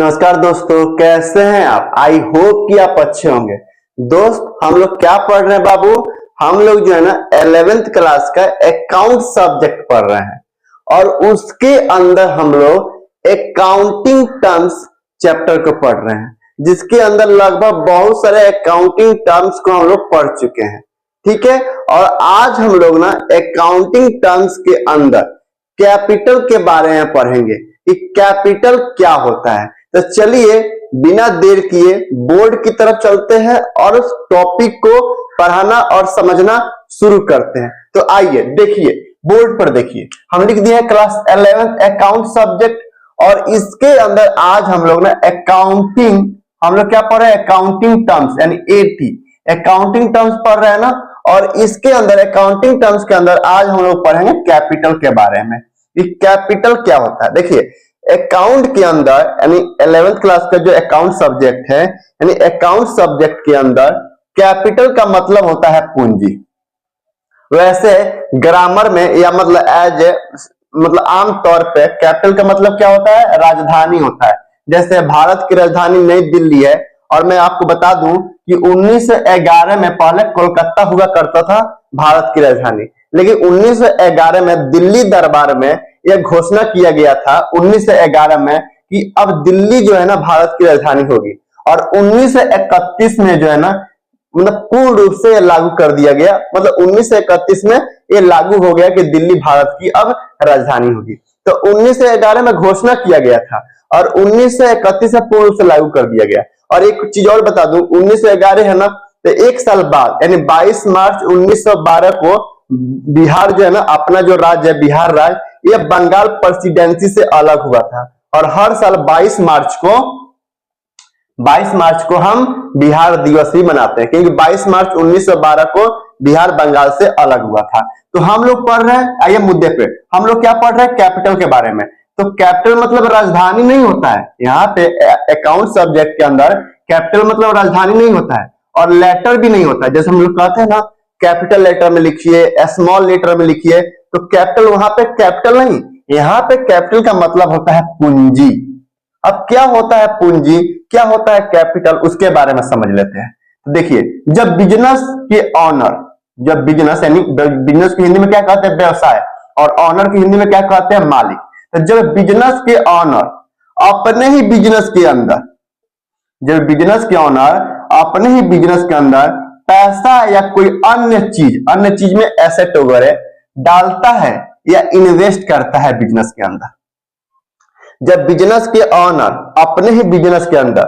नमस्कार दोस्तों, कैसे हैं आप। आई होप कि आप अच्छे होंगे। दोस्त, हम लोग क्या पढ़ रहे हैं बाबू। हम लोग जो है ना 11th क्लास का अकाउंट सब्जेक्ट पढ़ रहे हैं और उसके अंदर हम लोग अकाउंटिंग टर्म्स चैप्टर को पढ़ रहे हैं, जिसके अंदर लगभग बहुत सारे अकाउंटिंग टर्म्स को हम लोग पढ़ चुके हैं। ठीक है, और आज हम लोग ना अकाउंटिंग टर्म्स के अंदर कैपिटल के बारे में पढ़ेंगे कि कैपिटल क्या होता है। तो चलिए बिना देर किए बोर्ड की तरफ चलते हैं और उस टॉपिक को पढ़ाना और समझना शुरू करते हैं। तो आइए देखिए, बोर्ड पर देखिए, हम लिख दिए हैं क्लास 11th अकाउंट सब्जेक्ट, और इसके अंदर आज हम लोग ना अकाउंटिंग, हम लोग क्या पढ़ रहे हैं, अकाउंटिंग टर्म्स यानी एटी अकाउंटिंग टर्म्स पढ़ रहे हैं ना। और इसके अंदर अकाउंटिंग टर्म्स के अंदर आज हम लोग पढ़ेंगे कैपिटल के बारे में। ये कैपिटल क्या होता है। देखिए, अकाउंट के अंदर यानी 11th क्लास का जो अकाउंट सब्जेक्ट है, यानी अकाउंट सब्जेक्ट के अंदर कैपिटल का मतलब होता है पूंजी। वैसे ग्रामर में या मतलब आमतौर पे कैपिटल का मतलब क्या होता है, राजधानी होता है। जैसे भारत की राजधानी नई दिल्ली है, और मैं आपको बता दूं कि 1911 में पहले कोलकाता हुआ करता था भारत की राजधानी, लेकिन 1911 में दिल्ली दरबार में यह घोषणा किया गया था 1911 में कि अब दिल्ली जो है ना भारत की राजधानी होगी। और 1931 में जो है ना मतलब पूर्ण रूप से लागू कर दिया गया, मतलब 1931 में ये लागू हो गया कि दिल्ली भारत की अब राजधानी होगी। तो 1911 में घोषणा किया गया था और 1931 में पूर्ण रूप से लागू कर दिया गया। और एक चीज और बता दूं, 1911 है ना, तो एक साल बाद यानी 22 मार्च 1912 को बिहार जो है ना, अपना जो राज्य है बिहार राज्य, ये बंगाल प्रेसिडेंसी से अलग हुआ था। और हर साल 22 मार्च को हम बिहार दिवस ही मनाते हैं, क्योंकि 22 मार्च 1912 को बिहार बंगाल से अलग हुआ था। तो हम लोग पढ़ रहे हैं, आइए मुद्दे पे, हम लोग क्या पढ़ रहे हैं, कैपिटल के बारे में। तो कैपिटल मतलब राजधानी नहीं होता है। यहाँ पे अकाउंट सब्जेक्ट के अंदर कैपिटल मतलब राजधानी नहीं होता है, और लेटर भी नहीं होता है। जैसे हम लोग कहते हैं ना, कैपिटल लेटर में लिखिए, स्मॉल लेटर में लिखिए, तो कैपिटल वहां पे कैपिटल नहीं, यहाँ पे कैपिटल का मतलब होता है पूंजी। अब क्या होता है पूंजी, क्या होता है कैपिटल, उसके बारे में समझ लेते हैं। तो देखिए, जब बिजनेस के ऑनर, जब बिजनेस यानी बिजनेस की हिंदी में क्या कहते हैं, व्यवसाय, और ऑनर की हिंदी में क्या कहते हैं, मालिक। तो जब बिजनेस के ऑनर अपने ही बिजनेस के अंदर, जब बिजनेस के ऑनर अपने ही बिजनेस के अंदर पैसा या कोई अन्य चीज में एसेट वगैरह डालता है या इन्वेस्ट करता है बिजनेस के अंदर, जब बिजनेस के ऑनर अपने ही बिजनेस के अंदर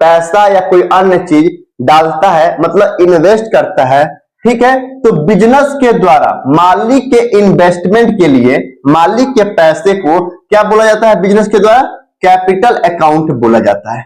पैसा या कोई अन्य चीज डालता है मतलब इन्वेस्ट करता है, ठीक है, तो बिजनेस के द्वारा मालिक के इन्वेस्टमेंट के लिए मालिक के पैसे को क्या बोला जाता है, बिजनेस के द्वारा कैपिटल अकाउंट बोला जाता है।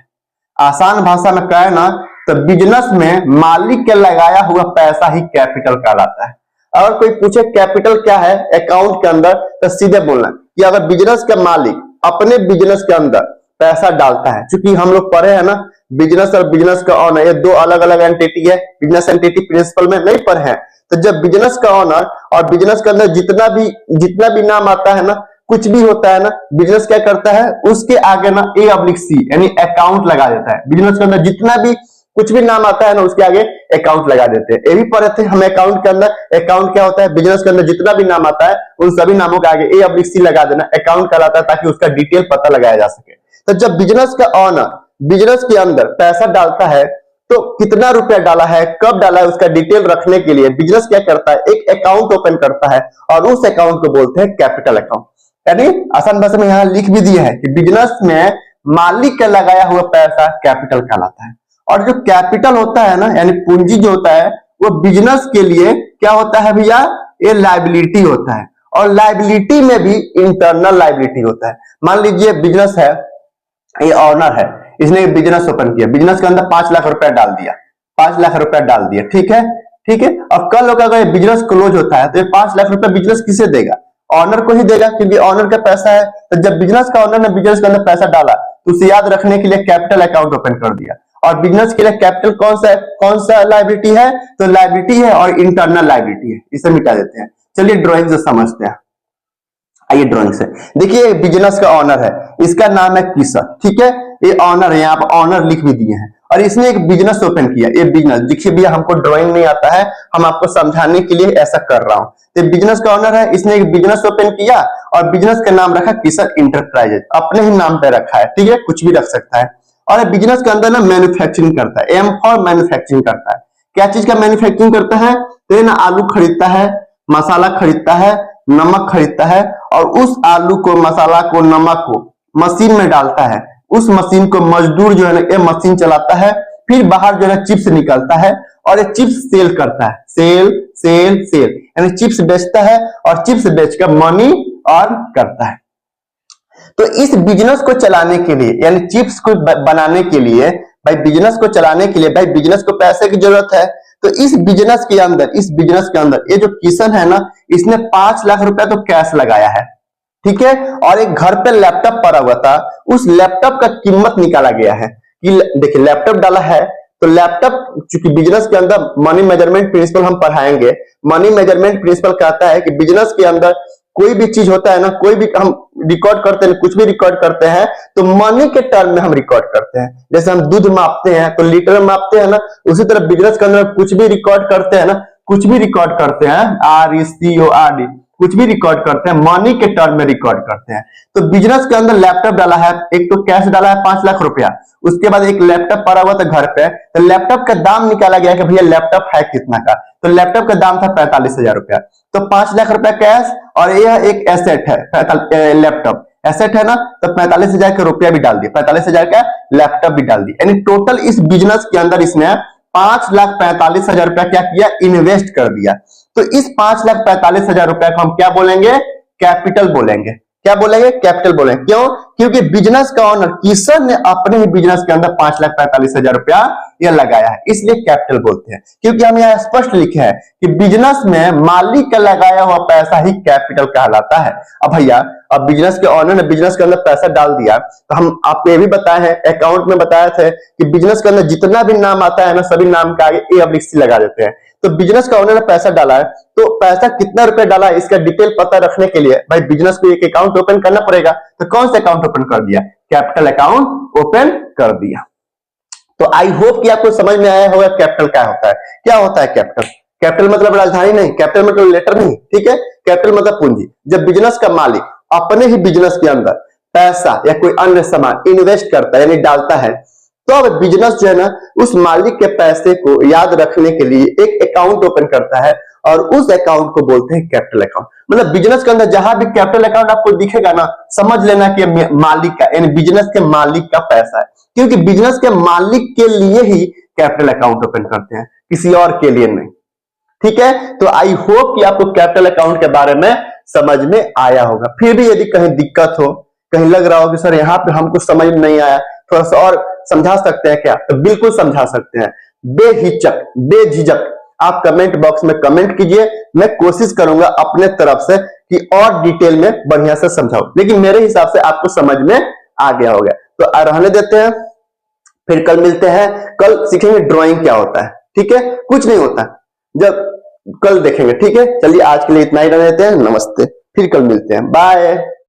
आसान भाषा में कहे ना, तो बिजनेस में मालिक के लगाया हुआ पैसा ही कैपिटल कहलाता है। अगर कोई पूछे कैपिटल क्या है अकाउंट के अंदर, तो सीधे बोलना कि अगर बिजनेस का मालिक अपने बिजनेस के अंदर पैसा डालता है, क्योंकि हम लोग पढ़े हैं ना, बिजनेस और बिजनेस का ऑनर ये दो अलग अलग एंटिटी है, बिजनेस एंटिटी प्रिंसिपल में नहीं पढ़े हैं। तो जब बिजनेस का ऑनर और बिजनेस के अंदर जितना भी नाम आता है ना, कुछ भी होता है ना, बिजनेस क्या करता है, उसके आगे ना A/C यानी अकाउंट लगा देता है। बिजनेस के अंदर जितना भी कुछ भी नाम आता है ना, उसके आगे अकाउंट लगा देते हैं। ये भी पढ़े थे हम अकाउंट के अंदर। अकाउंट क्या होता है, बिजनेस के अंदर जितना भी नाम आता है उन सभी नामों के आगे A/C लगा देना, अकाउंट कहलाता है, ताकि उसका डिटेल पता लगाया जा सके। तो जब बिजनेस का ऑनर बिजनेस के अंदर पैसा डालता है, तो कितना रुपया डाला है, कब डाला है, उसका डिटेल रखने के लिए बिजनेस क्या करता है, एक अकाउंट ओपन करता है, और उस अकाउंट को बोलते हैं कैपिटल अकाउंट। यानी आसान भाषा में यहां लिख भी दिया है कि बिजनेस में मालिक का लगाया हुआ पैसा कैपिटल कहलाता है। और जो कैपिटल होता है ना, यानी पूंजी जो होता है, वो बिजनेस के लिए क्या होता है भैया, ये लायबिलिटी होता है। और लायबिलिटी में भी इंटरनल लायबिलिटी होता है। मान लीजिए बिजनेस है, ये ऑनर है, इसने बिजनेस ओपन किया, बिजनेस के अंदर 5 लाख रुपया डाल दिया, 5 लाख रुपया डाल दिया, ठीक है, ठीक है। और कल अगर बिजनेस क्लोज होता है, तो ये 5 लाख रुपया बिजनेस किसे देगा, ऑनर को ही देगा, क्योंकि ऑनर का पैसा है। तो जब बिजनेस का ऑनर ने बिजनेस के अंदर पैसा डाला, तो उसे याद रखने के लिए कैपिटल अकाउंट ओपन कर दिया। और बिजनेस के लिए कैपिटल कौन सा लायबिलिटी है, तो लायबिलिटी है और इंटरनल लायबिलिटी है, इसे मिटा देते हैं। चलिए ड्राइंग से समझते हैं। आइए ड्राइंग से देखिए, बिजनेस का ऑनर है, इसका नाम है किशन, ठीक है। ये ऑनर है, यहाँ पर ऑनर लिख भी दिए हैं, और इसने एक बिजनेस ओपन किया। ये बिजनेस देखिए भैया, हमको ड्राइंग नहीं आता है, हम आपको समझाने के लिए ऐसा कर रहा हूँ। तो बिजनेस का ऑनर है, इसने एक बिजनेस ओपन किया और बिजनेस का नाम रखा किशन इंटरप्राइजेज, अपने ही नाम पे रखा है, ठीक है, कुछ भी रख सकता है। और बिजनेस के अंदर ना मैन्युफैक्चरिंग करता है, एम फॉर मैन्युफैक्चरिंग करता है। क्या चीज का मैन्युफैक्चरिंग करता है? तो ये ना आलू खरीदता है, मसाला खरीदता है, नमक खरीदता है, और उस आलू को, मसाला को, नमक को मशीन में डालता है। उस मशीन को मजदूर जो है ना, ये मशीन चलाता है, फिर बाहर जो है चिप्स निकलता है, और ये चिप्स सेल करता है, सेल सेल सेल, यानी चिप्स बेचता है और चिप्स बेचकर मनी अर्न करता है। तो इस बिजनेस को चलाने के लिए, यानी चिप्स को बनाने के लिए, भाई बिजनेस को चलाने के लिए, भाई बिजनेस को पैसे की जरूरत है। तो इस बिजनेस के अंदर ये जो किशन है ना, इसने 5 लाख रुपया तो कैश लगाया है, ठीक है, और एक घर पे लैपटॉप पड़ा हुआ था, उस लैपटॉप का कीमत निकाला गया है कि देखिए लैपटॉप डाला है, तो लैपटॉप, चूंकि बिजनेस के अंदर मनी मेजरमेंट प्रिंसिपल हम पढ़ाएंगे। मनी मेजरमेंट प्रिंसिपल कहता है कि बिजनेस के अंदर कोई भी चीज होता है ना, कोई भी हम रिकॉर्ड करते हैं, कुछ भी रिकॉर्ड करते हैं तो मनी के टर्म में हम रिकॉर्ड करते हैं। जैसे हम दूध मापते हैं तो लीटर में मापते हैं ना, उसी तरह बिजनेस के अंदर कुछ भी रिकॉर्ड करते हैं ना, कुछ भी रिकॉर्ड करते हैं, RECORD, कुछ भी रिकॉर्ड करते हैं, मनी के टर्म में रिकॉर्ड करते हैं। तो बिजनेस के अंदर लैपटॉप डाला है, एक तो कैश डाला है 5 लाख रुपया, उसके बाद एक लैपटॉप पड़ा हुआ था घर पे, तो लैपटॉप का दाम निकाला गया कि भैया लैपटॉप है कितना का, तो लैपटॉप का दाम था 45,000 रुपया। तो 5 लाख रुपया कैश, और यह एक एसेट है, लैपटॉप एसेट है ना, तो 45,000 का रुपया भी डाल दिया, 45,000 का लैपटॉप भी डाल दिया, यानी टोटल इस बिजनेस के अंदर इसने 5,45,000 रुपया क्या किया, इन्वेस्ट कर दिया। तो इस 5,45,000 रुपया को हम क्या बोलेंगे, कैपिटल बोलेंगे। क्या बोलेंगे, कैपिटल बोलेंगे। क्यों? क्योंकि बिजनेस का ऑनर किशन ने अपने ही बिजनेस के अंदर 5,45,000 रुपया यह लगाया है, इसलिए कैपिटल बोलते हैं। क्योंकि हम यहाँ स्पष्ट लिखे हैं कि बिजनेस में मालिक का लगाया हुआ पैसा ही कैपिटल कहलाता है। अब भैया, अब बिजनेस के ऑनर ने बिजनेस के अंदर पैसा डाल दिया, तो हम आपको ये भी बताए हैं, अकाउंट में बताए थे कि बिजनेस के अंदर जितना भी नाम आता है ना, सभी नाम के आगे A/C लगा देते हैं। तो बिजनेस का ओनर ने पैसा डाला है, तो पैसा कितना रुपए डाला है इसका डिटेल पता रखने के लिए भाई बिजनेस को एक अकाउंट ओपन करना पड़ेगा। तो कौन सा अकाउंट ओपन कर दिया, कैपिटल अकाउंट ओपन कर दिया। तो आई होप कि आपको समझ में आया होगा कैपिटल क्या होता है। क्या होता है कैपिटल? कैपिटल मतलब राजधानी नहीं, कैपिटल मतलब लेटर नहीं, ठीक है, कैपिटल मतलब पूंजी। जब बिजनेस का मालिक अपने ही बिजनेस के अंदर पैसा या कोई अन्य सामान इन्वेस्ट करता है, यानी डालता है, तो अब बिजनेस जो है ना, उस मालिक के पैसे को याद रखने के लिए एक अकाउंट ओपन करता है, और उस अकाउंट को बोलते हैं कैपिटल अकाउंट। मतलब बिजनेस के अंदर जहां भी कैपिटल अकाउंट आपको दिखेगा ना, समझ लेना कि मालिक का, यानी बिजनेस के मालिक का पैसा है, क्योंकि बिजनेस के मालिक के लिए ही कैपिटल अकाउंट ओपन करते हैं, किसी और के लिए नहीं। ठीक है, तो आई होप कि आपको कैपिटल अकाउंट के बारे में समझ में आया होगा। फिर भी यदि कहीं दिक्कत हो, कहीं लग रहा हो कि सर यहाँ पे हमको समझ में नहीं आया, थोड़ा सा और समझा सकते हैं क्या, तो बिल्कुल समझा सकते हैं। बेहिचक, बेझिझक आप कमेंट बॉक्स में कमेंट कीजिए, मैं कोशिश करूंगा अपने तरफ से कि और डिटेल में बढ़िया से समझाऊं, लेकिन मेरे हिसाब से आपको समझ में आ गया होगा। तो रहने देते हैं, फिर कल मिलते हैं। कल सीखेंगे ड्राइंग क्या होता है, ठीक है, कुछ नहीं होता, जब कल देखेंगे, ठीक है। चलिए आज के लिए इतना ही रहने देते हैं, नमस्ते, फिर कल मिलते हैं, बाय।